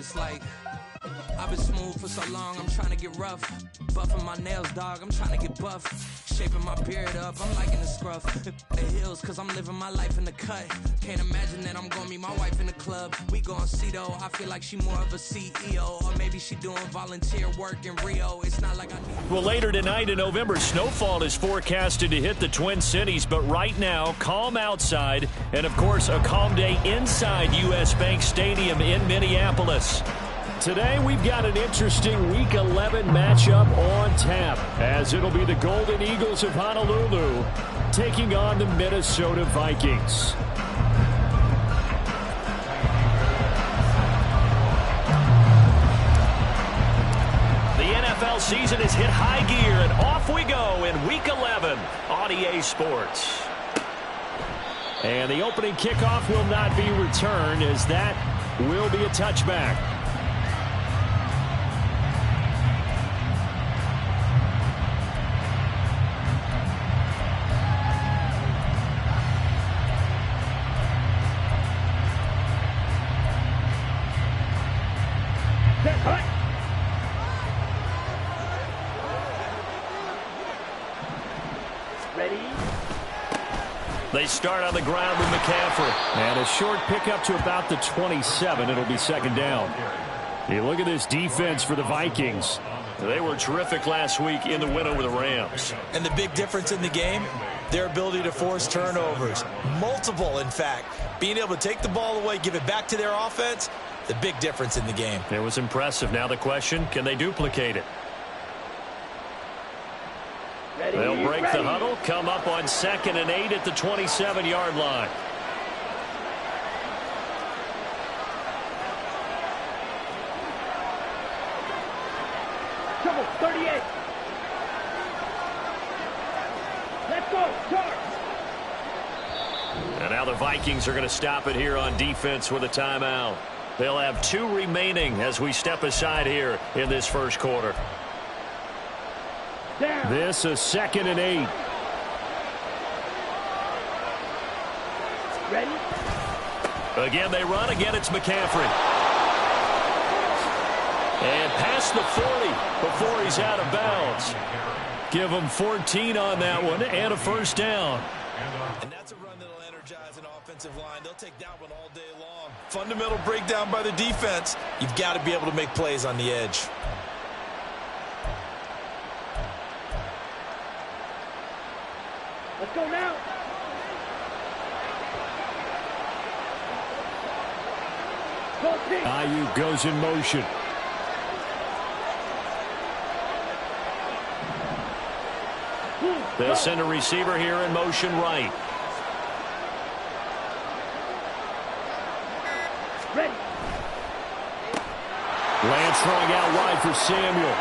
It's like I've been smooth for so long, I'm trying to get rough. Buffing my nails, dog, I'm trying to get buff. Shaping my beard up, I'm liking the scruff. The heels, cause I'm living my life in the cut. Can't imagine that I'm gonna meet my wife in the club. We gon' see though, I feel like she more of a CEO. Or maybe she doing volunteer work in Rio. It's not like I need. Well, later tonight in November, snowfall is forecasted to hit the Twin Cities. But right now, calm outside. And, of course, a calm day inside U.S. Bank Stadium in Minneapolis. Today, we've got an interesting Week 11 matchup on tap, as it'll be the Golden Eagles of Honolulu taking on the Minnesota Vikings. The NFL season has hit high gear, and off we go in Week 11 on EA Sports. And the opening kickoff will not be returned, as that will be a touchback. They start on the ground with McCaffrey. And a short pickup to about the 27. It'll be second down. You look at this defense for the Vikings. They were terrific last week in the win over the Rams. And the big difference in the game, their ability to force turnovers. Multiple, in fact. Being able to take the ball away, give it back to their offense, the big difference in the game. It was impressive. Now the question, can they duplicate it? They'll break the huddle, come up on 2nd and 8 at the 27-yard line. Trouble, 38. Let's go, charge. And now the Vikings are going to stop it here on defense with a timeout. They'll have 2 remaining as we step aside here in this first quarter. Down. This is 2nd and 8. Ready? Again, they run. Again, it's McCaffrey. And past the 40 before he's out of bounds. Give him 14 on that one and a first down. And that's a run that'll energize an offensive line. They'll take that one all day long. Fundamental breakdown by the defense. You've got to be able to make plays on the edge. Let's go now. Ayuk goes in motion. They'll send a receiver here in motion right. Ready. Lance throwing out wide for Samuel.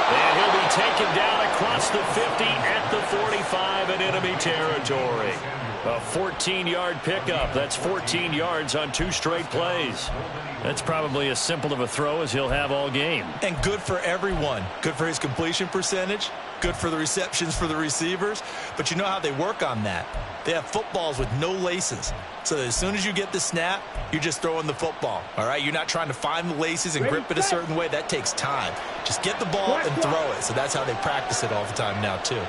And he'll be taken down across the 50 at the 45 in enemy territory. A 14-yard pickup. That's 14 yards on 2 straight plays. That's probably as simple of a throw as he'll have all game. And good for everyone. Good for his completion percentage. Good for the receptions for the receivers. But you know how they work on that. They have footballs with no laces. So that as soon as you get the snap, you're just throwing the football. All right? You're not trying to find the laces and grip it a certain way. That takes time. Just get the ball and throw it. So that's how they practice it all the time now, too.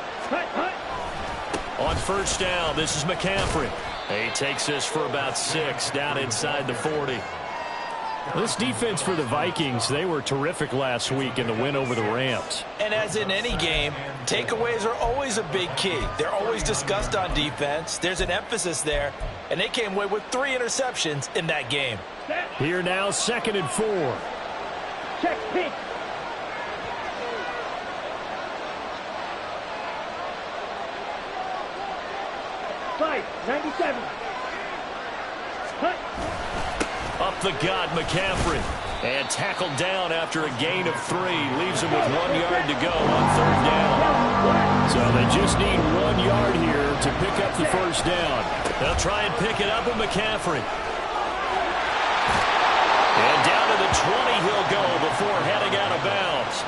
On first down, this is McCaffrey. He takes this for about 6 down inside the 40. This defense for the Vikings, they were terrific last week in the win over the Rams. And as in any game, takeaways are always a big key. They're always discussed on defense. There's an emphasis there, and they came away with 3 interceptions in that game. Here now, 2nd and 4. Check pink. Five, 97. Hut. Up the gut, McCaffrey. And tackled down after a gain of 3. Leaves him with 1 yard to go on 3rd down. So they just need 1 yard here to pick up the first down. They'll try and pick it up with McCaffrey. And down to the 20 he'll go before heading out of bounds.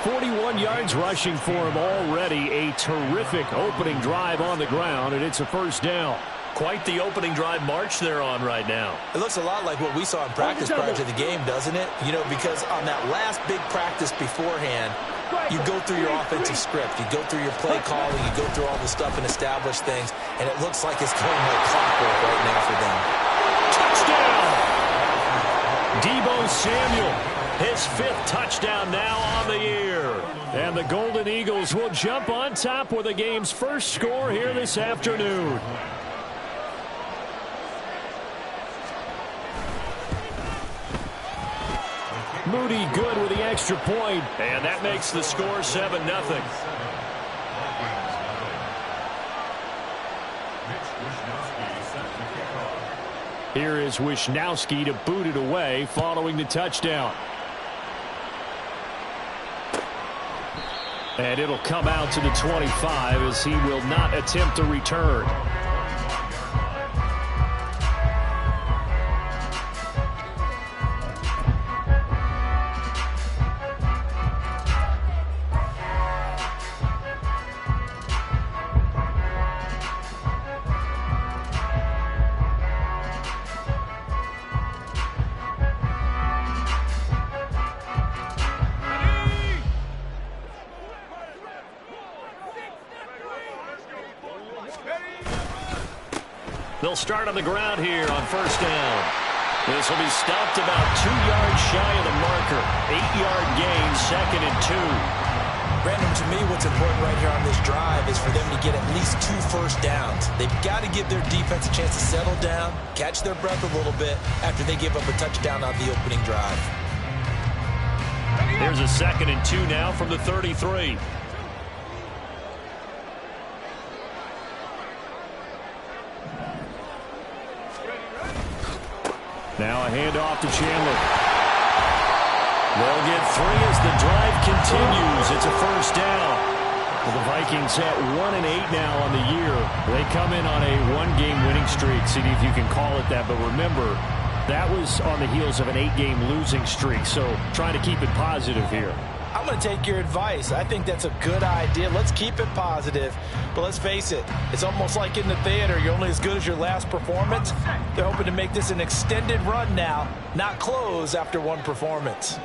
41 yards rushing for him already. A terrific opening drive on the ground, and it's a first down. Quite the opening drive march they're on right now. It looks a lot like what we saw in practice prior to the game, doesn't it? You know, because on that last big practice beforehand, you go through your offensive script. You go through your play calling. You go through all the stuff and establish things. And it looks like it's going like clockwork right now for them. Touchdown! Deebo Samuel, his 5th touchdown now on the year. And the Golden Eagles will jump on top with the game's first score here this afternoon. Moody good with the extra point, and that makes the score 7-0. Here is Wisnowski to boot it away following the touchdown. And it'll come out to the 25 as he will not attempt a return. They'll start on the ground here on first down. This will be stopped about 2 yards shy of the marker. 8-yard gain, 2nd and 2. Brandon, to me, what's important right here on this drive is for them to get at least 2 first downs. They've got to give their defense a chance to settle down, catch their breath a little bit after they give up a touchdown on the opening drive. Here's a 2nd and 2 now from the 33. Now a handoff to Chandler. They'll get 3 as the drive continues. It's a first down. Well, the Vikings at 1-8 now on the year. They come in on a 1-game winning streak. See if you can call it that. But remember, that was on the heels of an 8-game losing streak. So trying to keep it positive here. I'm going to take your advice. I think that's a good idea. Let's keep it positive. But let's face it, it's almost like in the theater. You're only as good as your last performance. They're hoping to make this an extended run now, not close after one performance.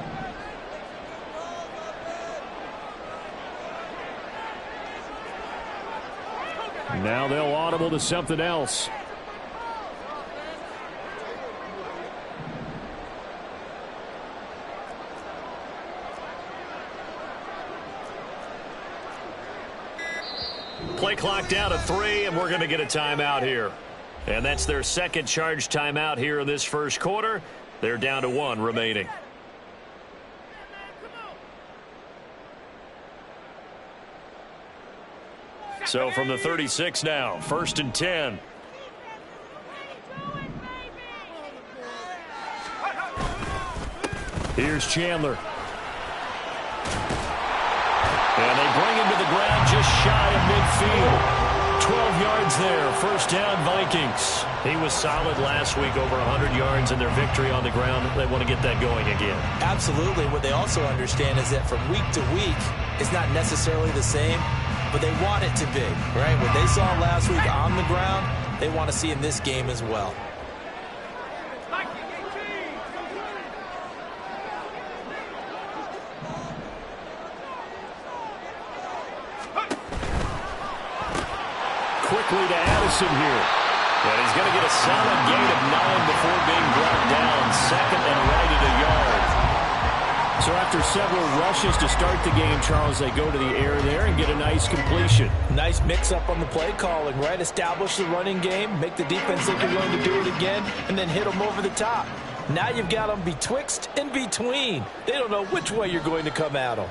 Now they'll audible to something else. Play clock down to 3, and we're going to get a timeout here. And that's their second charge timeout here in this first quarter. They're down to 1 remaining. So from the 36 now, 1st and 10. Here's Chandler. And they bring him to the ground just shy of midfield. 12 yards there, first down Vikings. He was solid last week, over 100 yards in their victory on the ground. They want to get that going again. Absolutely. What they also understand is that from week to week, it's not necessarily the same, but they want it to be, right? What they saw last week on the ground, they want to see in this game as well. Quickly to Addison here. And he's going to get a solid gain of 9 before being brought down. 2nd and right at a yard. So after several rushes to start the game, Charles, they go to the air there and get a nice completion. Nice mix-up on the play calling, right? Establish the running game, make the defense think you're going to do it again, and then hit them over the top. Now you've got them betwixt and between. They don't know which way you're going to come at them.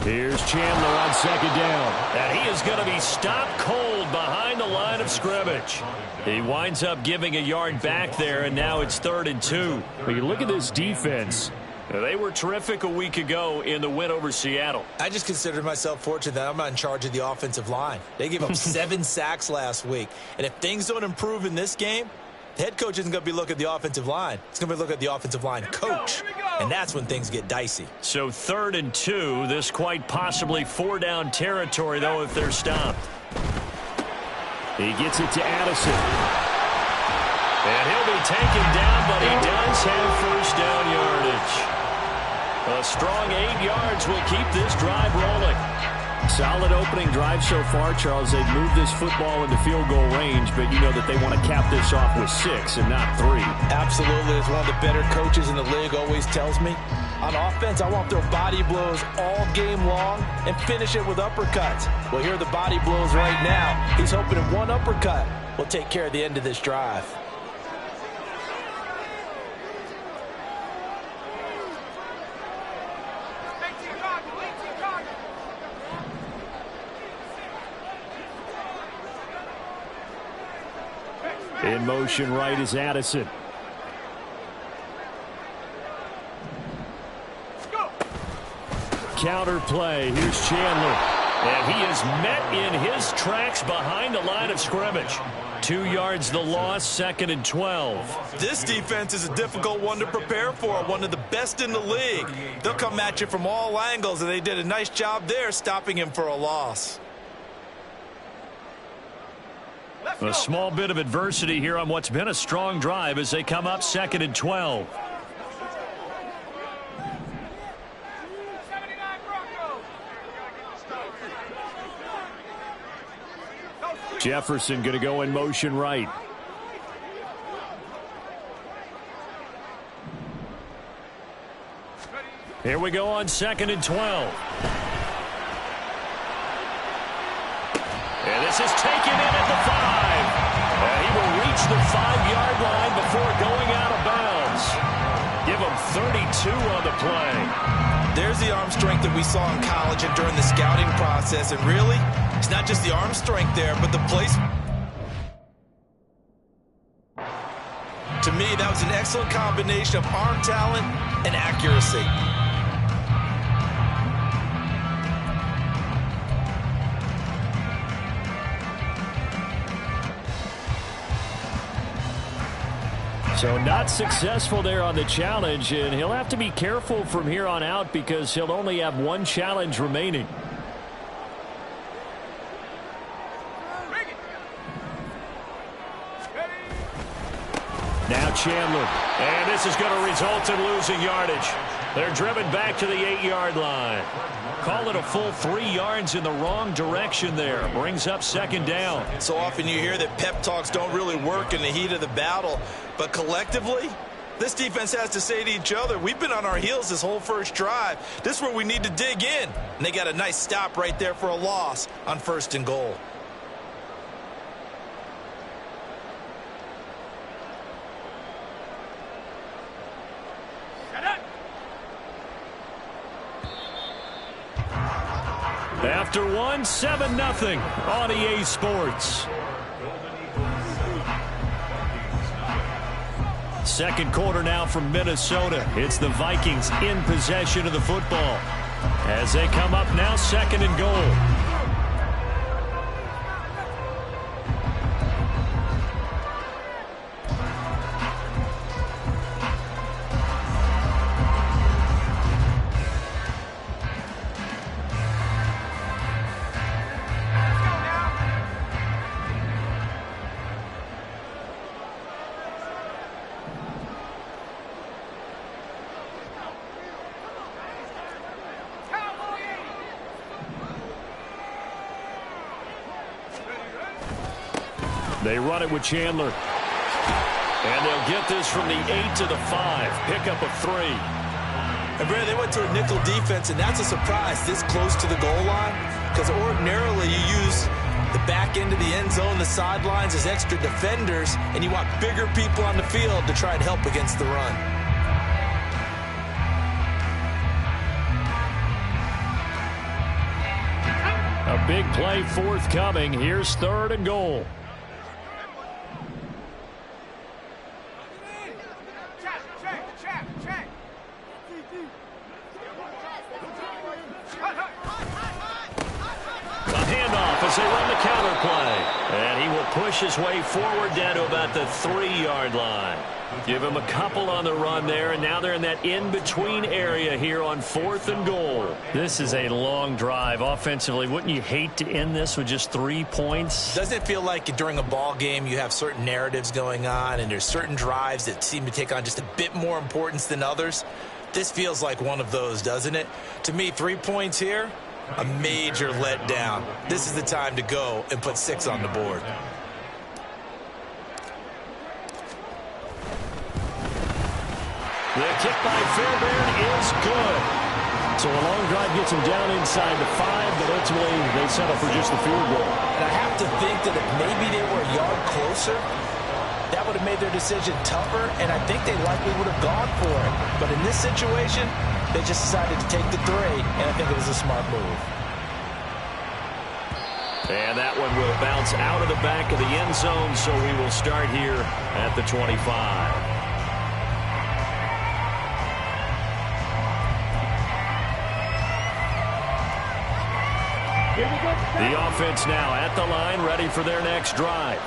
Here's Chandler on 2nd down. And he is going to be stopped cold behind the line of scrimmage. He winds up giving a yard back there, and now it's 3rd and 2. But you look at this defense. They were terrific a week ago in the win over Seattle. I just consider myself fortunate that I'm not in charge of the offensive line. They gave up 7 sacks last week. And if things don't improve in this game, Head coach isn't going to be looking at the offensive line. He's going to be looking at the offensive line coach. And that's when things get dicey. So 3rd and 2. This quite possibly 4-down territory, though, if they're stopped. He gets it to Addison. And he'll be taken down, but he does have first down yardage. A strong 8 yards will keep this drive rolling. Solid opening drive so far, Charles. They've moved this football into field goal range, but you know that they want to cap this off with 6 and not 3. Absolutely. As one of the better coaches in the league always tells me, on offense, I want their body blows all game long and finish it with uppercuts. Well, here are the body blows right now. He's hoping in one uppercut will take care of the end of this drive. In motion right is Addison. Counter play. Here's Chandler. And he is met in his tracks behind the line of scrimmage. 2 yards the loss, 2nd and 12. This defense is a difficult one to prepare for, one of the best in the league. They'll come at you from all angles, and they did a nice job there stopping him for a loss. A small bit of adversity here on what's been a strong drive as they come up 2nd and 12. Jefferson going to go in motion right. Here we go on 2nd and 12. And this is taken in at the 5. And he will reach the 5-yard line before going out of bounds. Give him 32 on the play. There's the arm strength that we saw in college and during the scouting process. And really, it's not just the arm strength there, but the place. To me, that was an excellent combination of arm talent and accuracy. So not successful there on the challenge, and he'll have to be careful from here on out because he'll only have 1 challenge remaining. Now Chandler, and this is going to result in losing yardage. They're driven back to the 8-yard line. Call it a full 3 yards in the wrong direction there. Brings up 2nd down. So often you hear that pep talks don't really work in the heat of the battle, but collectively, this defense has to say to each other, we've been on our heels this whole first drive. This is where we need to dig in. And they got a nice stop right there for a loss on 1st and goal. After 1, 7-0 on EA Sports. 2nd quarter now from Minnesota. It's the Vikings in possession of the football as they come up now 2nd and goal. They run it with Chandler. And they'll get this from the 8 to the 5. Pick up a 3. And Brad, they went to a nickel defense, and that's a surprise this close to the goal line, because ordinarily you use the back end of the end zone, the sidelines as extra defenders, and you want bigger people on the field to try and help against the run. A big play forthcoming. Here's 3rd and goal. As they run the counter play. And he will push his way forward down to about the 3-yard line. Give him a couple on the run there, and now they're in that in-between area here on 4th and goal. This is a long drive offensively. Wouldn't you hate to end this with just 3 points? Doesn't it feel like during a ball game you have certain narratives going on, and there's certain drives that seem to take on just a bit more importance than others? This feels like one of those, doesn't it? To me, 3 points here, a major letdown. This is the time to go and put 6 on the board. The kick by Fairbairn is good. So a long drive gets him down inside the 5, but ultimately they settle for just the field goal. And I have to think that if maybe they were a yard closer, that would have made their decision tougher, and I think they likely would have gone for it. But in this situation, they just decided to take the 3, and I think it was a smart move. And that one will bounce out of the back of the end zone, so we will start here at the 25. The offense now at the line, ready for their next drive.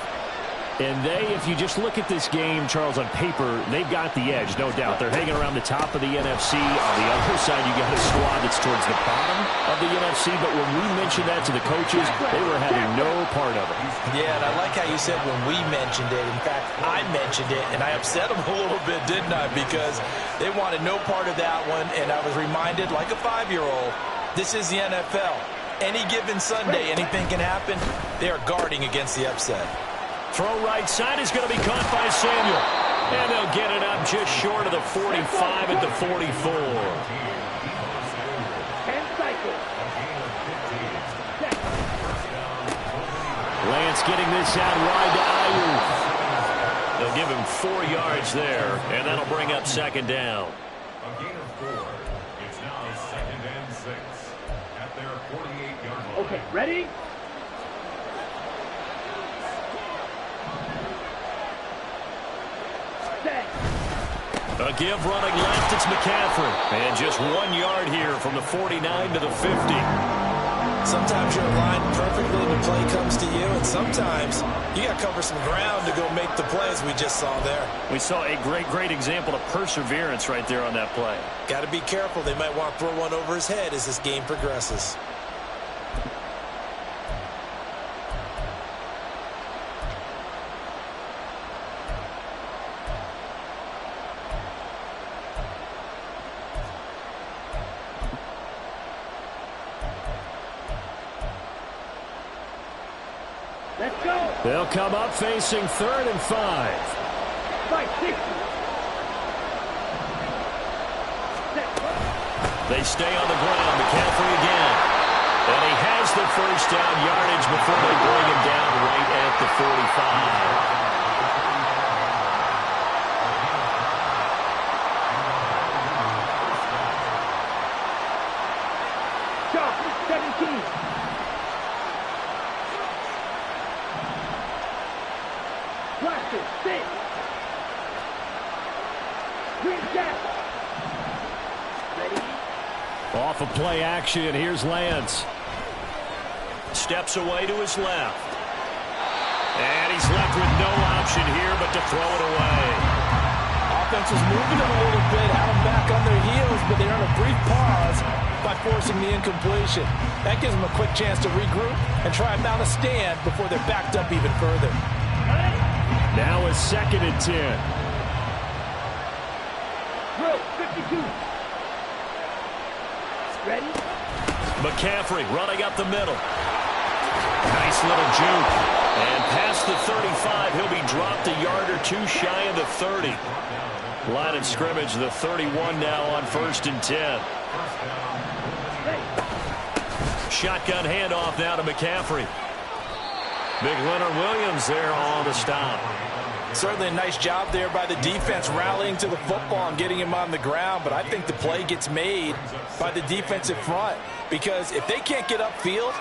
And if you just look at this game, Charles, on paper, they've got the edge, no doubt. They're hanging around the top of the NFC. On the other side, you got a squad that's towards the bottom of the NFC. But when we mentioned that to the coaches, they were having no part of it. Yeah, and I like how you said when we mentioned it. In fact, I mentioned it, and I upset them a little bit, didn't I? Because they wanted no part of that one, and I was reminded, like a 5-year-old, this is the NFL. Any given Sunday, anything can happen. They are guarding against the upset. Throw right side is going to be caught by Samuel. And they'll get it up just short of the 45 at the 44. 10 cycles. Lance getting this out wide to Ayuk. They'll give him 4 yards there, and that'll bring up 2nd down. A gain of 4. It's now 2nd and 6 at their 48-yard line. Okay, ready? A give running left, it's McCaffrey. And just 1 yard here from the 49 to the 50. Sometimes you're aligned perfectly and the play comes to you, and sometimes you got to cover some ground to go make the plays we just saw there. We saw a great example of perseverance right there on that play. Got to be careful. They might want to throw one over his head as this game progresses. Let's go. They'll come up facing 3rd and 5. 560. They stay on the ground. McCaffrey again. And he has the 1st down yardage before they bring him down right at the 45. Off of play action, here's Lance. Steps away to his left. And he's left with no option here but to throw it away. Offense was moving them a little bit, had them back on their heels, but they earned a brief pause by forcing the incompletion. That gives them a quick chance to regroup and try and mount a stand before they're backed up even further. Now it's 2nd and 10. Drill, 52. Ready? McCaffrey running up the middle. Nice little juke. And past the 35, he'll be dropped a yard or 2 shy of the 30. Line of scrimmage, the 31 now on 1st and 10. Shotgun handoff now to McCaffrey. Big Leonard Williams there on the stop. Certainly a nice job there by the defense rallying to the football and getting him on the ground, but I think the play gets made by the defensive front because if they can't get upfield,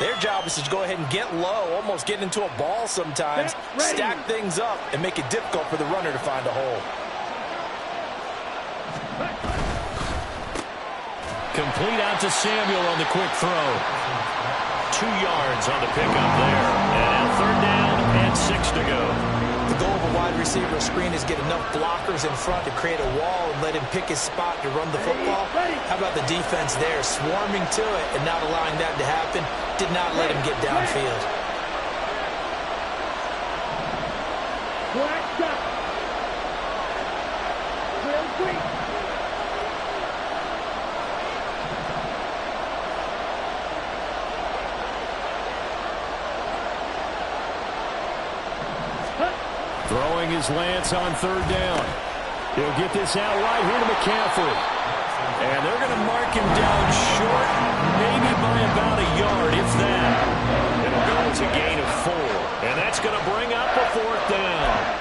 their job is to go ahead and get low, almost get into a ball sometimes, stack things up, and make it difficult for the runner to find a hole. Complete out to Samuel on the quick throw. 2 yards on the pickup there. And now 3rd down and 6 to go. The goal of a wide receiver screen is get enough blockers in front to create a wall and let him pick his spot to run the football. How about the defense there, swarming to it and not allowing that to happen? Did not let him get downfield. Black shot. Real quick. Throwing his Lance on 3rd down. He'll get this out right here to McCaffrey. And they're going to mark him down short, maybe by about a yard, if that. It'll go as a gain of 4. And that's going to bring up a 4th down.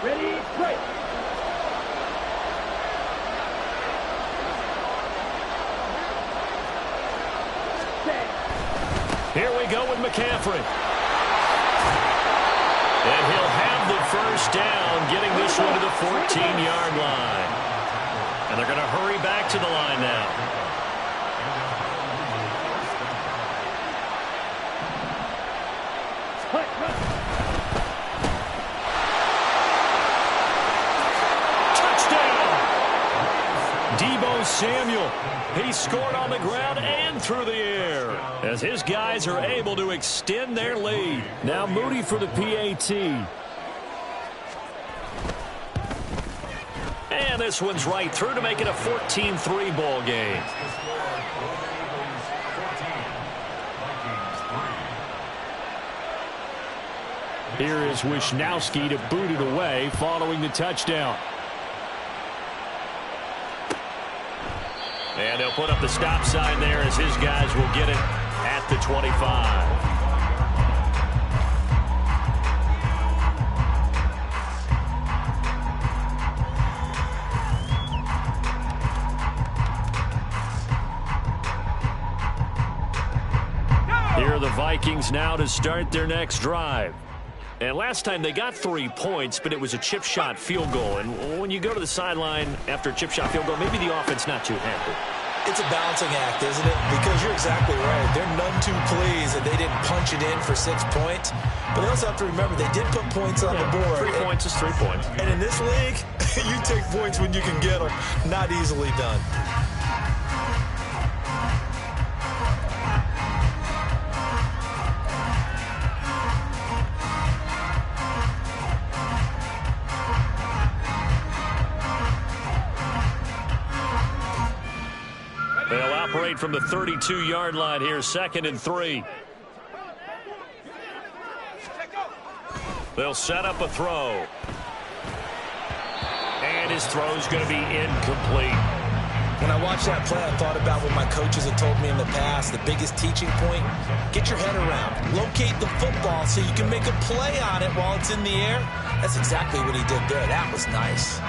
Ready, straight. Here we go with McCaffrey. And he'll have the 1st down, getting this one to the 14-yard line. And they're going to hurry back to the line now. Samuel, he scored on the ground and through the air as his guys are able to extend their lead. Now Moody for the PAT. And this one's right through to make it a 14-3 ball game. Here is Wisnowski to boot it away following the touchdown. And they'll put up the stop sign there as his guys will get it at the 25. Here are the Vikings now to start their next drive. And last time they got 3 points, but it was a chip shot field goal. And when you go to the sideline after a chip shot field goal, maybe the offense not too happy. It's a balancing act, isn't it? Because you're exactly right. They're none too pleased that they didn't punch it in for 6 points. But they also have to remember they did put points on the board. 3 points is 3 points. And in this league, you take points when you can get them. Not easily done. They'll operate from the 32-yard line here, 2nd and 3. They'll set up a throw. And his throw's going to be incomplete. When I watched that play, I thought about what my coaches had told me in the past. The biggest teaching point, get your head around. Locate the football so you can make a play on it while it's in the air. That's exactly what he did there. That was nice.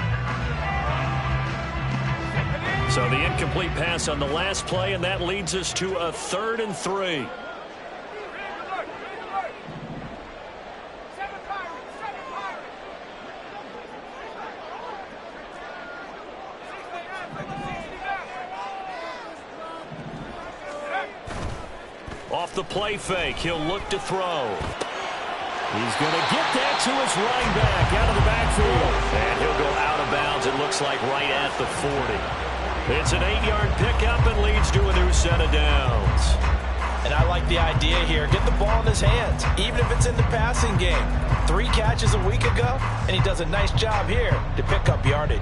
So the incomplete pass on the last play, and that leads us to a 3rd and 3. Off the play fake, he'll look to throw. He's going to get that to his running back out of the backfield. And he'll go out of bounds, it looks like, right at the 40. It's an 8-yard pickup and leads to a new set of downs. And I like the idea here. Get the ball in his hands, even if it's in the passing game. 3 catches a week ago, and he does a nice job here to pick up yardage.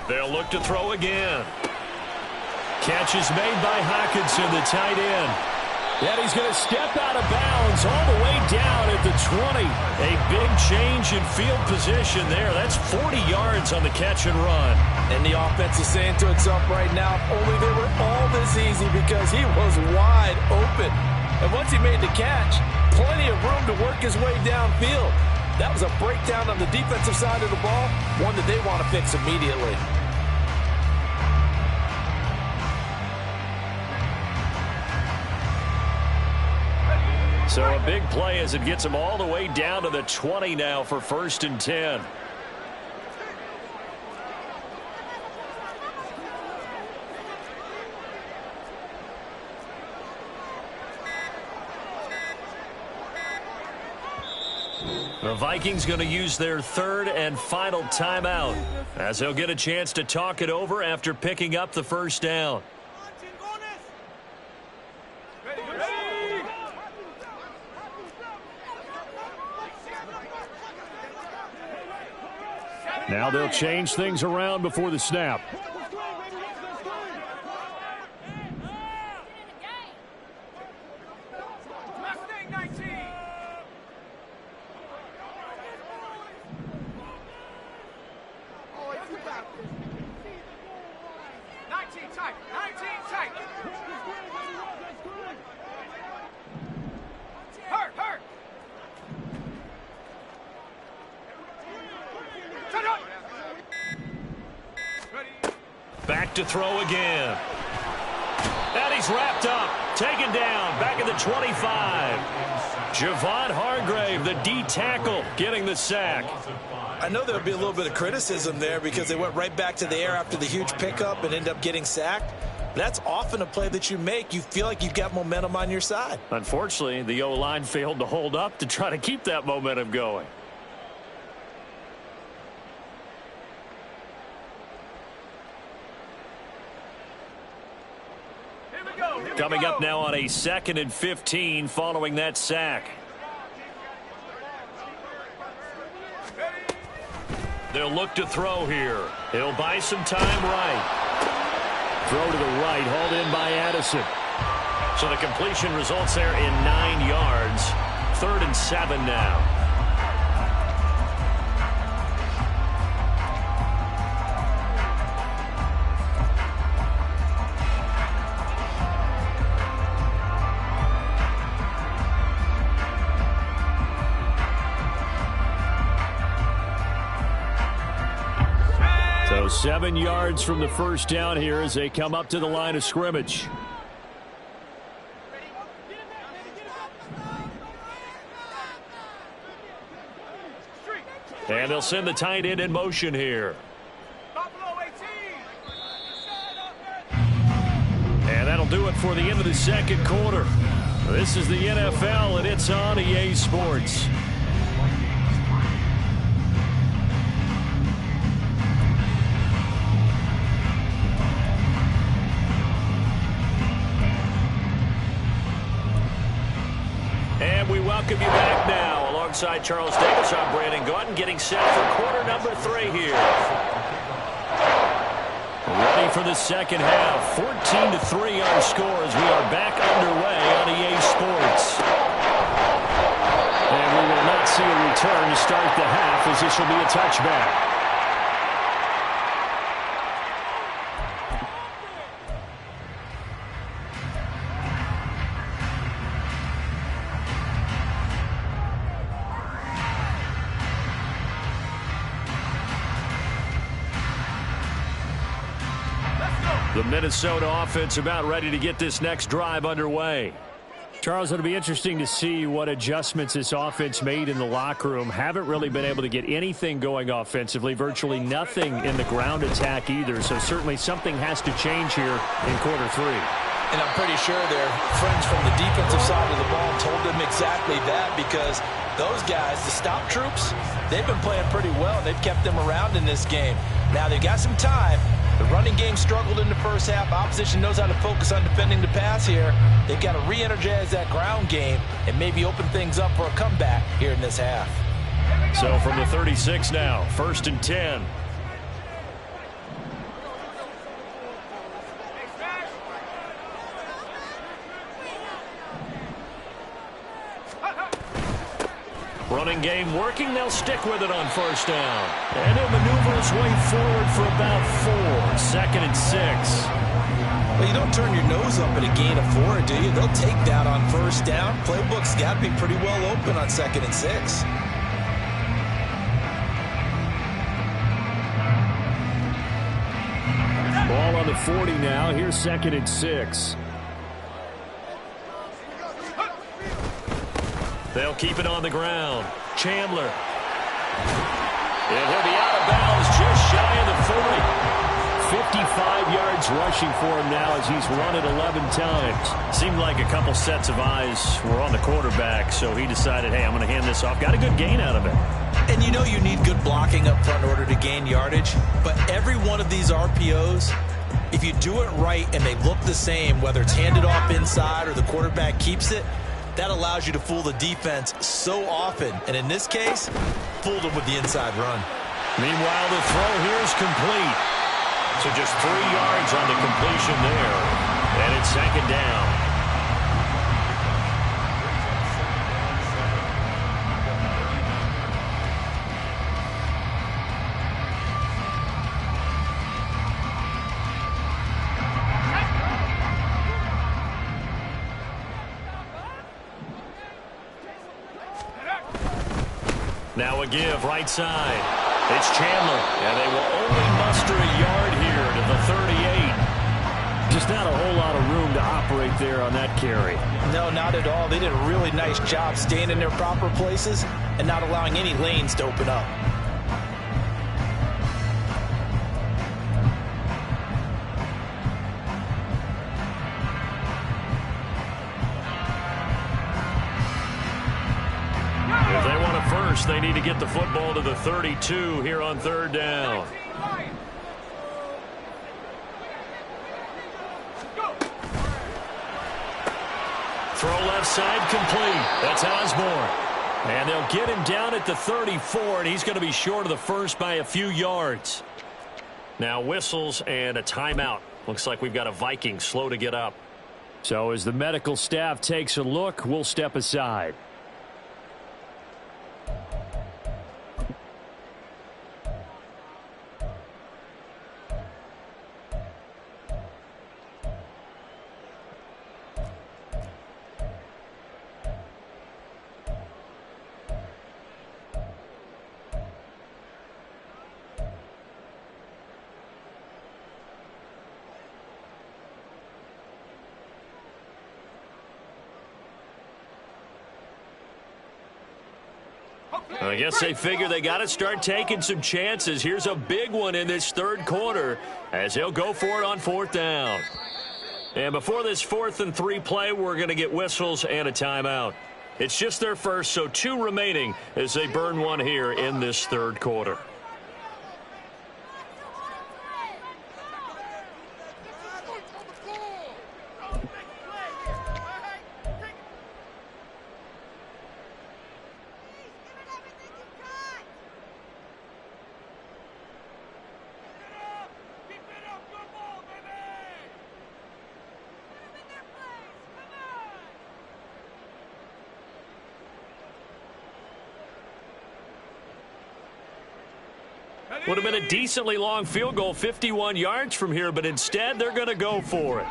They'll look to throw again. Catch is made by Hawkinson, the tight end. And he's going to step out of bounds all the way down at the 20. A big change in field position there. That's 40 yards on the catch and run. And the offense is saying to itself right now, if only they were all this easy, because he was wide open. And once he made the catch, plenty of room to work his way downfield. That was a breakdown on the defensive side of the ball, one that they want to fix immediately. So a big play as it gets him all the way down to the 20 now for 1st and 10. The Vikings going to use their 3rd and final timeout as they'll get a chance to talk it over after picking up the 1st down. Now they'll change things around before the snap. Back to throw again. And he's wrapped up. Taken down. Back at the 25. Javon Hargrave, the D tackle, getting the sack. I know there'll be a little bit of criticism there because they went right back to the air after the huge pickup and ended up getting sacked. That's often a play that you make. You feel like you've got momentum on your side. Unfortunately, the O-line failed to hold up to try to keep that momentum going. Coming up now on a 2nd and 15 following that sack. They'll look to throw here. He'll buy some time right. Throw to the right, hauled in by Addison. So the completion results there in 9 yards. 3rd and 7 now. So 7 yards from the 1st down here as they come up to the line of scrimmage. And they'll send the tight end in motion here. And that'll do it for the end of the 2nd quarter. This is the NFL, and it's on EA Sports. And we welcome you back now. Alongside Charles Davis, I'm Brandon Gaudin, getting set for quarter number 3 here. Ready for the 2nd half. 14-3 our scores. We are back underway on EA Sports. And we will not see a return to start the half, as this will be a touchback. The Minnesota offense about ready to get this next drive underway. Charles, it'll be interesting to see what adjustments this offense made in the locker room. Haven't really been able to get anything going offensively, virtually nothing in the ground attack either. So certainly something has to change here in quarter 3. And I'm pretty sure their friends from the defensive side of the ball told them exactly that, because those guys, the stop troops, they've been playing pretty well. They've kept them around in this game. Now they've got some time. The running game struggled in the 1st half. Opposition knows how to focus on defending the pass here. They've got to re-energize that ground game and maybe open things up for a comeback here in this half. So from the 36 now, 1st and 10. Running game working. They'll stick with it on first down. And he'll maneuver his way forward for about 4. 2nd and 6. Well, you don't turn your nose up at a gain of 4, do you? They'll take that on first down. Playbook's got to be pretty well open on 2nd and 6. Ball on the 40 now. Here's 2nd and 6. They'll keep it on the ground. Chandler. And he'll be out of bounds just shy of the 40. 55 yards rushing for him now as he's run it 11 times. Seemed like a couple sets of eyes were on the quarterback, so he decided, hey, I'm going to hand this off. Got a good gain out of it. And you know you need good blocking up front in order to gain yardage, but every one of these RPOs, if you do it right and they look the same, whether it's handed off inside or the quarterback keeps it, that allows you to fool the defense so often. And in this case, fooled them with the inside run. Meanwhile, the throw here is complete. So just 3 yards on the completion there. And it's 2nd down. Now a give right side. It's Chandler, and they will only muster a yard here to the 38. Just not a whole lot of room to operate there on that carry. No, not at all. They did a really nice job staying in their proper places and not allowing any lanes to open up. They need to get the football to the 32 here on 3rd down. Throw left side complete. That's Osborne. And they'll get him down at the 34, and he's going to be short of the first by a few yards. Now whistles and a timeout. Looks like we've got a Viking slow to get up. So as the medical staff takes a look, we'll step aside. I guess they figure they got to start taking some chances. Here's a big one in this 3rd quarter as they'll go for it on 4th down. And before this 4th and 3 play, we're going to get whistles and a timeout. It's just their first, so 2 remaining as they burn one here in this 3rd quarter. Would have been a decently long field goal, 51 yards from here, but instead they're going to go for it.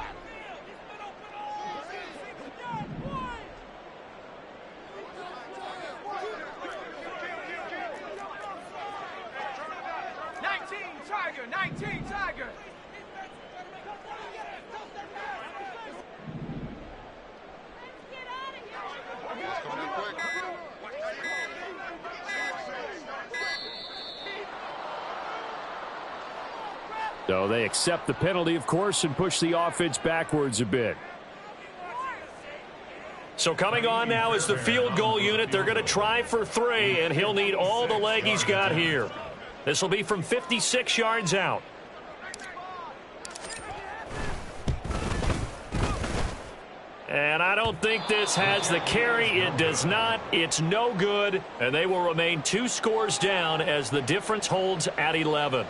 So they accept the penalty, of course, and push the offense backwards a bit. So coming on now is the field goal unit. They're going to try for 3, and he'll need all the leg he's got here. This will be from 56 yards out. And I don't think this has the carry. It does not. It's no good. And they will remain 2 scores down as the difference holds at 11.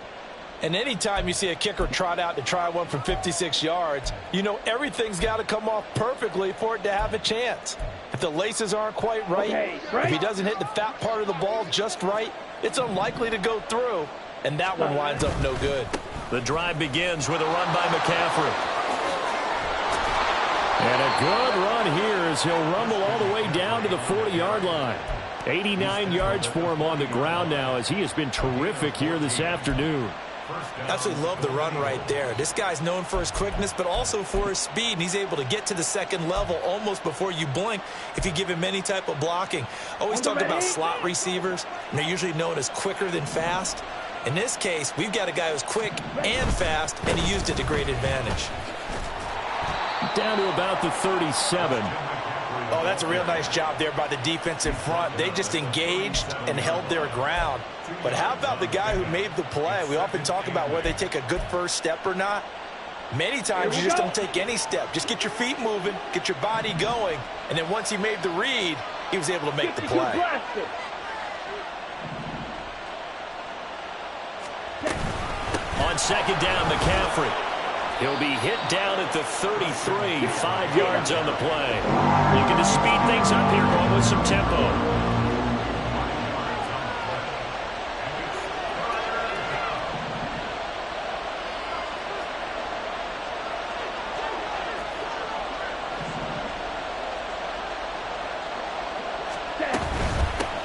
And anytime you see a kicker trot out to try one from 56 yards, you know everything's got to come off perfectly for it to have a chance. If the laces aren't quite right, if he doesn't hit the fat part of the ball just right, it's unlikely to go through, and that one winds up no good. The drive begins with a run by McCaffrey. And a good run here as he'll rumble all the way down to the 40-yard line. 89 yards for him on the ground now as he has been terrific here this afternoon. Absolutely love the run right there. This guy's known for his quickness, but also for his speed, and he's able to get to the second level almost before you blink if you give him any type of blocking. Always talked about slot receivers, and they're usually known as quicker than fast. In this case, we've got a guy who's quick and fast, and he used it to great advantage. Down to about the 37. Oh, that's a real nice job there by the defense in front. They just engaged and held their ground. But how about the guy who made the play? We often talk about whether they take a good first step or not. Many times you just don't take any step. Just get your feet moving, get your body going, and then once he made the read, he was able to make the play. On second down, McCaffrey. He'll be hit down at the 33, 5 yards on the play. Looking to speed things up here, going with some tempo.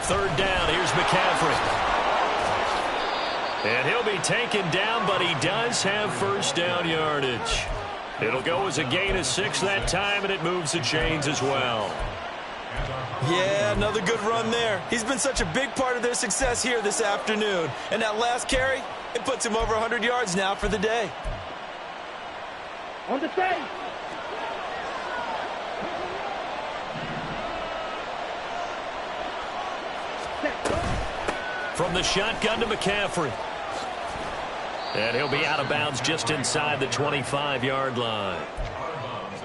Third down, here's McCaffrey. And he'll be taken down, but he does have first down yardage. It'll go as a gain of 6 that time, and it moves the chains as well. Yeah, another good run there. He's been such a big part of their success here this afternoon. And that last carry, it puts him over 100 yards now for the day. On the stage. From the shotgun to McCaffrey. And he'll be out of bounds just inside the 25-yard line.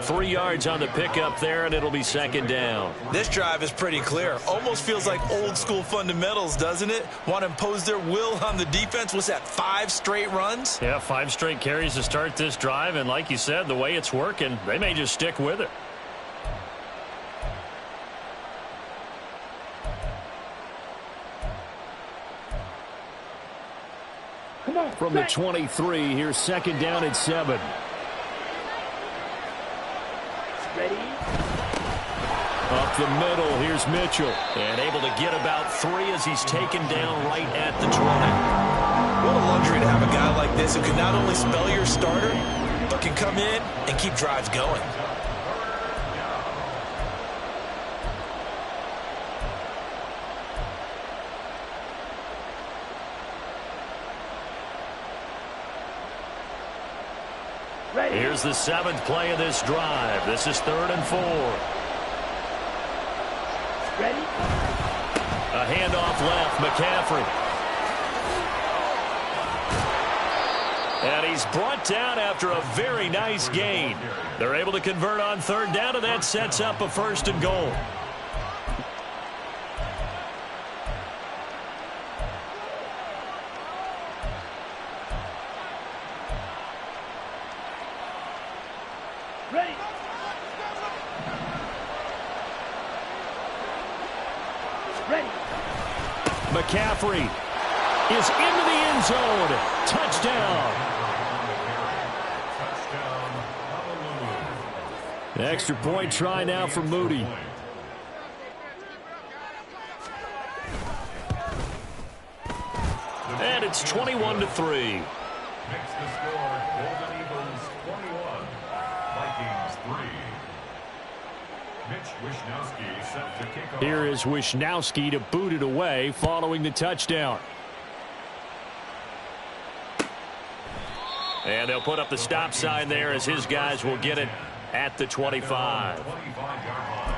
3 yards on the pickup there, and it'll be second down. This drive is pretty clear. Almost feels like old-school fundamentals, doesn't it? Want to impose their will on the defense. Was that 5 straight runs? Yeah, 5 straight carries to start this drive, and like you said, the way it's working, they may just stick with it. From the 23, here's second down at 7. Ready? Up the middle, here's Mitchell. And able to get about 3 as he's taken down right at the 20. What a luxury to have a guy like this who can not only spell your starter, but can come in and keep drives going. Here's the 7th play of this drive. This is 3rd and 4. Ready? A handoff left, McCaffrey. And he's brought down after a very nice gain. They're able to convert on 3rd down, and that sets up a 1st and goal. Ready? Ready? McCaffrey is into the end zone. Touchdown. The extra point try now for Moody. And it's 21-3. Makes the score Golden Eagles 21, Vikings 3. Mitch Wishnowsky set to kick off. Here is Wishnowsky to boot it away following the touchdown. And they'll put up the stop sign there as his guys will get it at the 25. 25-yard line.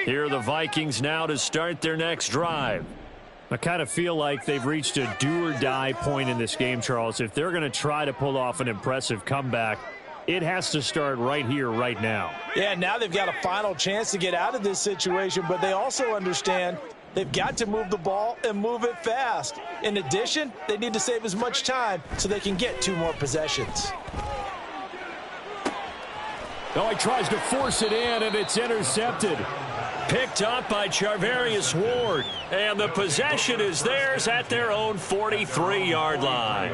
Here are the Vikings now to start their next drive. I kind of feel like they've reached a do-or-die point in this game, Charles. If they're going to try to pull off an impressive comeback, It has to start right here, right now. Yeah, now they've got a final chance to get out of this situation, but they also understand they've got to move the ball and move it fast. In addition, they need to save as much time so they can get 2 more possessions. Oh, he tries to force it in, and it's intercepted. Picked up by Charvarius Ward. And the possession is theirs at their own 43-yard line.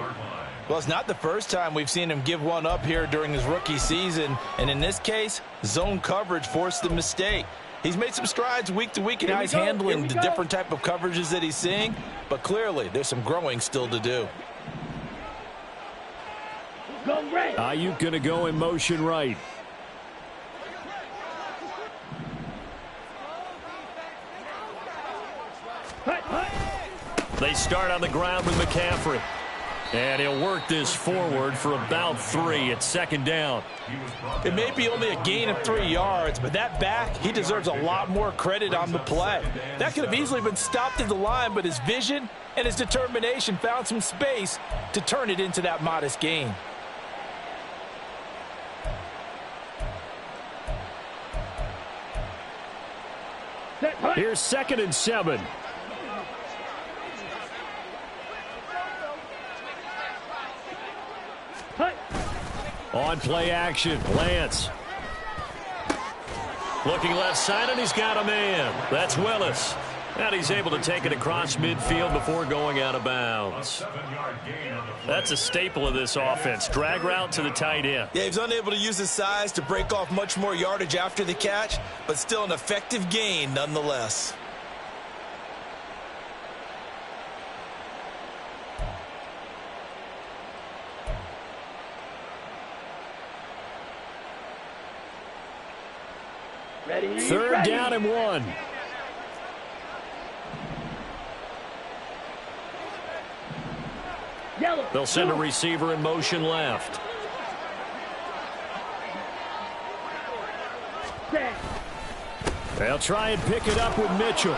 Well, it's not the first time we've seen him give one up here during his rookie season. And in this case, zone coverage forced the mistake. He's made some strides week to week in how he's handling the different type of coverages that he's seeing. But clearly, there's some growing still to do. Ayuk going to go in motion right. They start on the ground with McCaffrey. And he'll work this forward for about 3 at 2nd down. It may be only a gain of 3 yards, but that back, he deserves a lot more credit on the play. That could have easily been stopped at the line, but his vision and his determination found some space to turn it into that modest gain. Here's 2nd and 7. On play action, Lance. Looking left side, and he's got a man. That's Willis. And he's able to take it across midfield before going out of bounds. That's a staple of this offense. Drag route to the tight end. Yeah, he's unable to use his size to break off much more yardage after the catch, but still an effective gain nonetheless. Ready, 3rd down and 1. Yellow. They'll send a receiver in motion left. Set. They'll try and pick it up with Mitchell.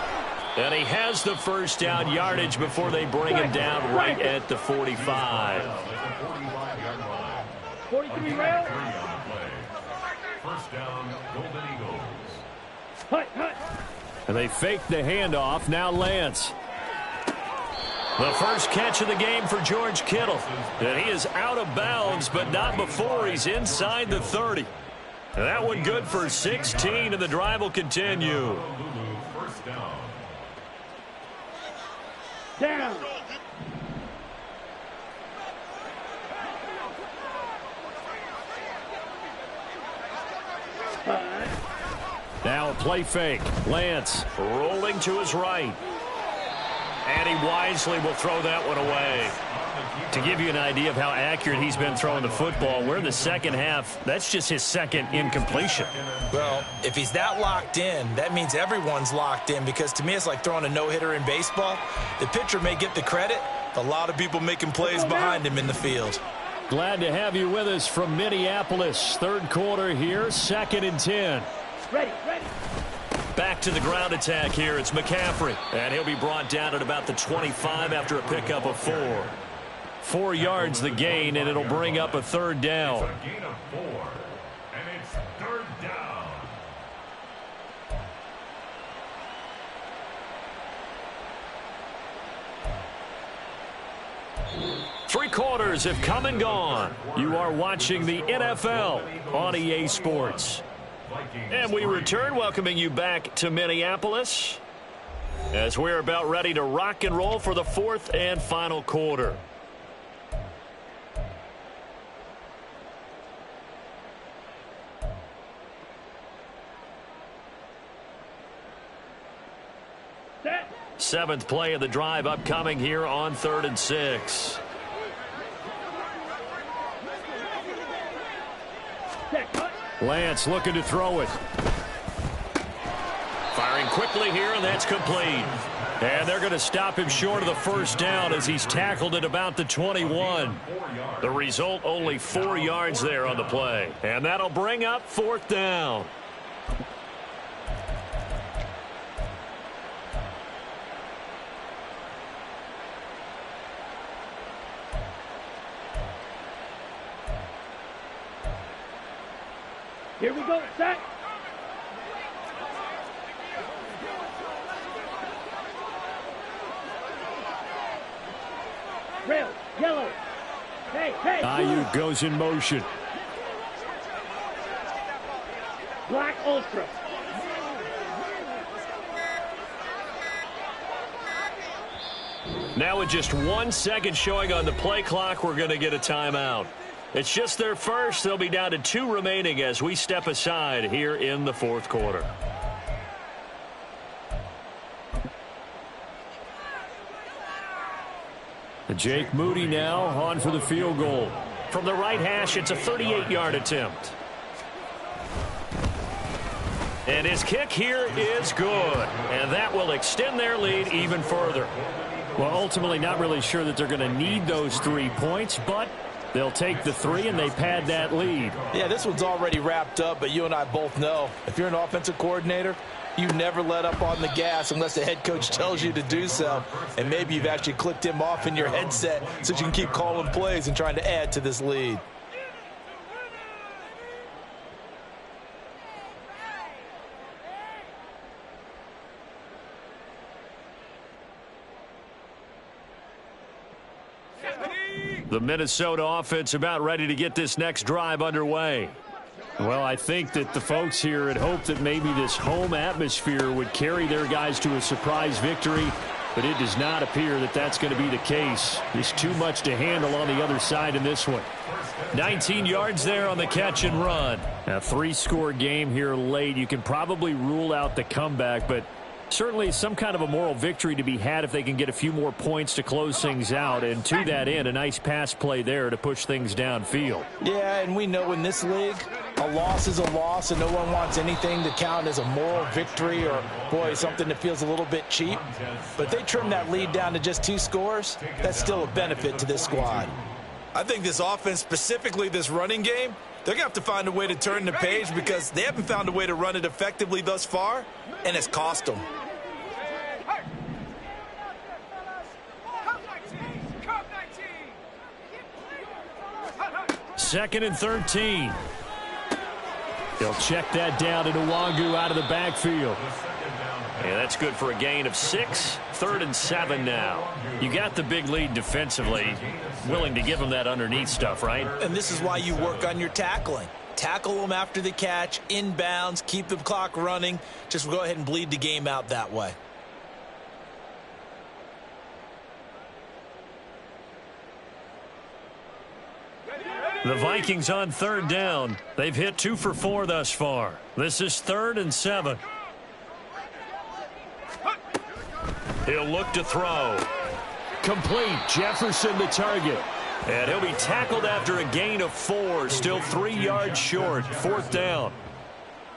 And he has the 1st down yardage before they bring him down right at the 45. 43 rail. 1st down, Golden Eagles. Hut, hut. And they fake the handoff. Now Lance. The first catch of the game for George Kittle. And he is out of bounds, but not before he's inside the 30. And that one good for 16, and the drive will continue. 1st down. Down. Now a play fake. Lance rolling to his right. And he wisely will throw that one away. To give you an idea of how accurate he's been throwing the football, we're in the 2nd half. That's just his 2nd incompletion. Well, if he's that locked in, that means everyone's locked in, because to me it's like throwing a no-hitter in baseball. The pitcher may get the credit. A lot of people making plays behind him in the field. Glad to have you with us from Minneapolis. 3rd quarter here, 2nd and 10. Ready, ready. Back to the ground attack here. It's McCaffrey. And he'll be brought down at about the 25 after a pickup of 4. 4 yards the gain, and it'll bring up a 3rd down. It's a gain of 4, and it's 3rd down. Three quarters have come and gone. You are watching the NFL on EA Sports. And we return, welcoming you back to Minneapolis as we're about ready to rock and roll for the 4th and final quarter. Set. 7th play of the drive upcoming here on 3rd and 6. Set. Cut. Lance looking to throw it. Firing quickly here, and that's complete. And they're going to stop him short of the 1st down as he's tackled at about the 21. The result, only 4 yards there on the play. And that'll bring up 4th down. Here we go, set. Red, yellow. Hey, hey. Ayuk goes in motion. Black ultra. Now with just 1 second showing on the play clock, we're going to get a timeout. It's just their first. They'll be down to 2 remaining as we step aside here in the fourth quarter. Jake Moody now on for the field goal. From the right hash, it's a 38-yard attempt. And his kick here is good. And that will extend their lead even further. Well, ultimately not really sure that they're going to need those 3 points, but they'll take the 3 and they pad that lead. Yeah, this one's already wrapped up, but you and I both know if you're an offensive coordinator, you never let up on the gas unless the head coach tells you to do so. And maybe you've actually clicked him off in your headset so you can keep calling plays and trying to add to this lead. The Minnesota offense about ready to get this next drive underway. Well, I think that the folks here had hoped that maybe this home atmosphere would carry their guys to a surprise victory, but it does not appear that that's going to be the case. There's too much to handle on the other side in this one. 19 yards there on the catch and run. A 3-score game here late. You can probably rule out the comeback, but certainly some kind of a moral victory to be had if they can get a few more points to close things out. And to that end, a nice pass play there to push things downfield. Yeah, and we know in this league, a loss is a loss, and no one wants anything to count as a moral victory or, boy, something that feels a little bit cheap. But if they trim that lead down to just 2 scores, that's still a benefit to this squad. I think this offense, specifically this running game, they're going to have to find a way to turn the page because they haven't found a way to run it effectively thus far, and it's cost them. Second and 13. They'll check that down to Nwangu out of the backfield. Yeah, that's good for a gain of 6. 3rd and 7 now. You got the big lead defensively. Willing to give them that underneath stuff, right? And this is why you work on your tackling. Tackle them after the catch, inbounds, keep the clock running. Just go ahead and bleed the game out that way. The Vikings on 3rd down. They've hit 2 for 4 thus far. This is 3rd and 7. He'll look to throw. Complete. Jefferson the target. And he'll be tackled after a gain of 4. Still 3 yards short. 4th down.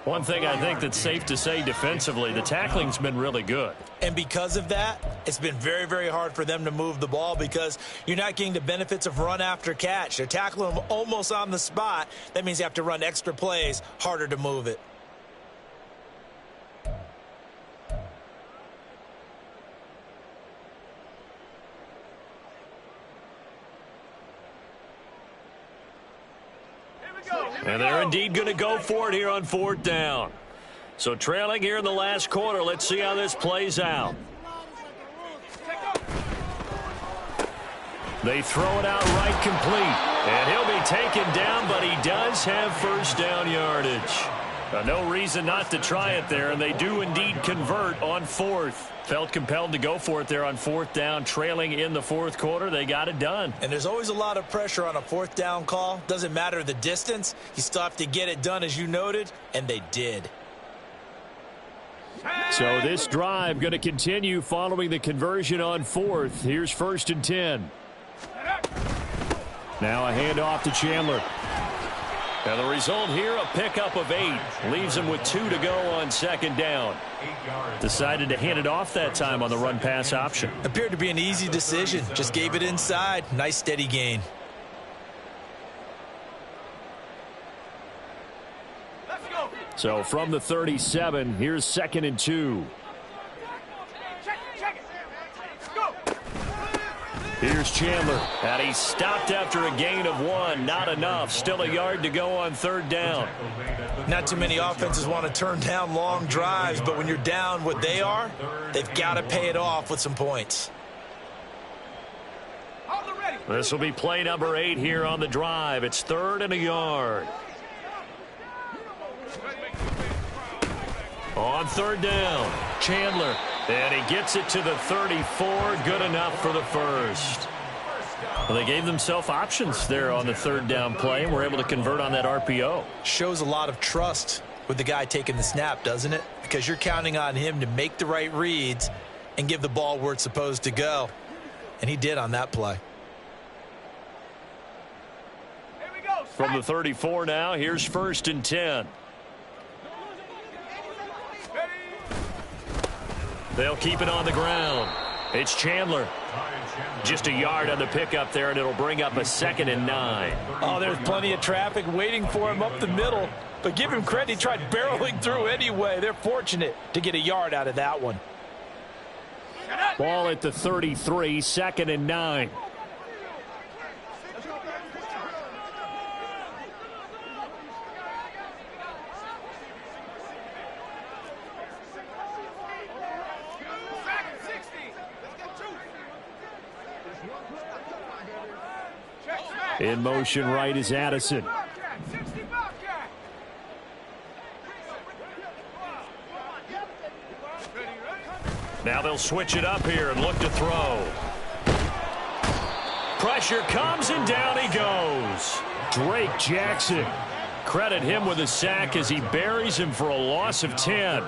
One thing I think that's safe to say defensively, the tackling's been really good. And because of that, it's been very, very hard for them to move the ball because you're not getting the benefits of run after catch. They're tackling them almost on the spot. That means you have to run extra plays, harder to move it. And they're indeed going to go for it here on 4th down. So trailing here in the last quarter, let's see how this plays out. They throw it out right complete. And he'll be taken down, but he does have 1st down yardage. No reason not to try it there, and they do indeed convert on 4th. Felt compelled to go for it there on 4th down, trailing in the 4th quarter. They got it done. And there's always a lot of pressure on a 4th down call. Doesn't matter the distance. You still have to get it done, as you noted, and they did. So this drive going to continue following the conversion on 4th. Here's 1st and 10. Now a handoff to Chandler. And the result here, a pickup of 8. Leaves him with 2 to go on 2nd down. Decided to hand it off that time on the run-pass option. Appeared to be an easy decision. Just gave it inside. Nice steady gain. So from the 37, here's 2nd and 2. Here's Chandler, and he's stopped after a gain of 1. Not enough. Still a yard to go on 3rd down. Not too many offenses want to turn down long drives, but when you're down what they are, they've got to pay it off with some points. This will be play number 8 here on the drive. It's 3rd and a yard. On 3rd down, Chandler, and he gets it to the 34. Good enough for the first. Well, they gave themselves options there on the 3rd down play, and were able to convert on that RPO. Shows a lot of trust with the guy taking the snap, doesn't it? Because you're counting on him to make the right reads and give the ball where it's supposed to go. And he did on that play. From the 34 now, here's 1st and 10. They'll keep it on the ground. It's Chandler. Just a yard on the pickup there, and it'll bring up a 2nd and 9. Oh, there's plenty of traffic waiting for him up the middle. But give him credit, he tried barreling through anyway. They're fortunate to get a yard out of that one. Ball at the 33, 2nd and 9. In motion right is Addison. Now they'll switch it up here and look to throw. Pressure comes and down he goes. Drake Jackson. Credit him with a sack as he buries him for a loss of 10.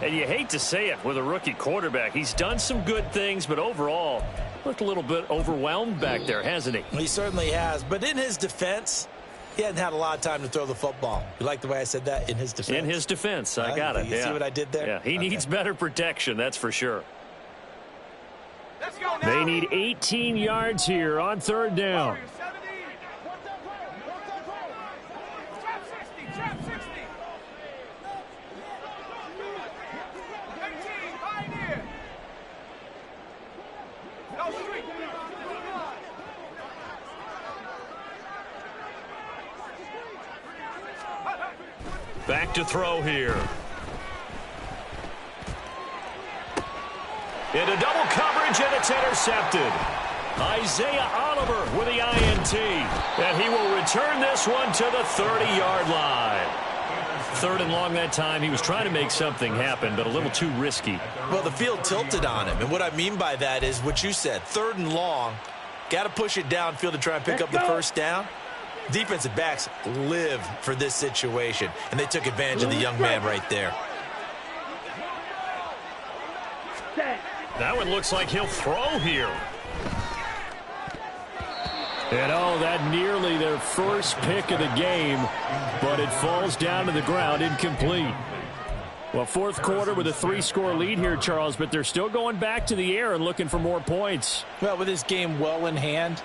And you hate to say it with a rookie quarterback. He's done some good things, but overall looked a little bit overwhelmed back there, hasn't he? He certainly has. But in his defense, he hadn't had a lot of time to throw the football. You like the way I said that? In his defense? In his defense. I got it. You see what I did there? Yeah, he needs better protection, that's for sure. They need 18 yards here on 3rd down. Back to throw here. Into double coverage, and it's intercepted. Isaiah Oliver with the INT. And he will return this one to the 30-yard line. 3rd and long that time. He was trying to make something happen, but a little too risky. Well, the field tilted on him. And what I mean by that is what you said. 3rd and long. Got to push it downfield to try and pick up the first down. Defensive backs live for this situation, and they took advantage of the young man right there. That one looks like he'll throw here. And oh, that nearly their first pick of the game, but it falls down to the ground incomplete. Well, 4th quarter with a 3-score lead here, Charles, but they're still going back to the air and looking for more points. Well, with this game well in hand,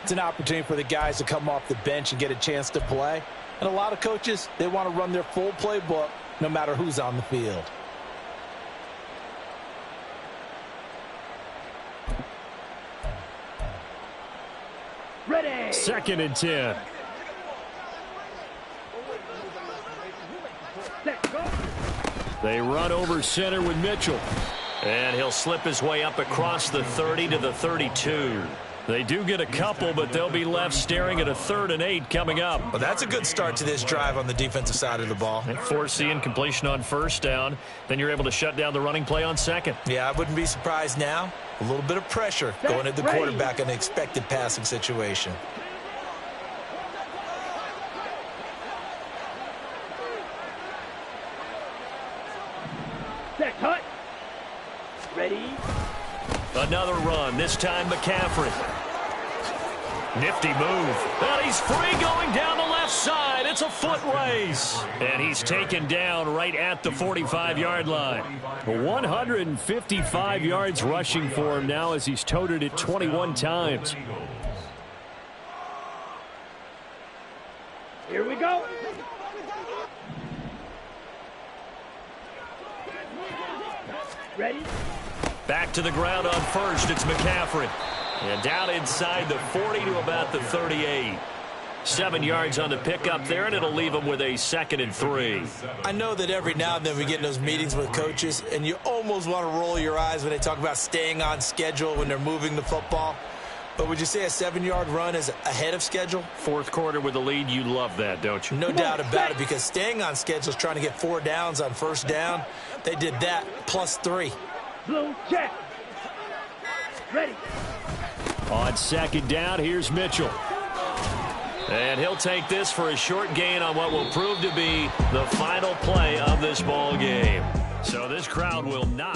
it's an opportunity for the guys to come off the bench and get a chance to play. And a lot of coaches, they want to run their full playbook no matter who's on the field. Ready. 2nd and 10. Set, go. They run over center with Mitchell. And he'll slip his way up across the 30 to the 32. They do get a couple, but they'll be left staring at a 3rd and 8 coming up. Well, that's a good start to this drive on the defensive side of the ball. And force the incompletion on 1st down. Then you're able to shut down the running play on 2nd. Yeah, I wouldn't be surprised now. A little bit of pressure going at the quarterback in an expected passing situation. Set, cut. Ready. Another run, this time McCaffrey. Nifty move. And he's free going down the left side. It's a foot race. And he's taken down right at the 45-yard line. 155 yards rushing for him now as he's toted it 21 times. Here we go. Ready. Back to the ground on 1st. It's McCaffrey. And down inside the 40 to about the 38. 7 yards on the pickup there, and it'll leave them with a 2nd and 3. I know that every now and then we get in those meetings with coaches, and you almost want to roll your eyes when they talk about staying on schedule when they're moving the football. But would you say a 7-yard run is ahead of schedule? Fourth quarter with the lead, you love that, don't you? No doubt about it, because staying on schedule is trying to get 4 downs on first down. They did that, plus 3. Blue check. Ready. On 2nd down, here's Mitchell. And he'll take this for a short gain on what will prove to be the final play of this ball game. So this crowd will not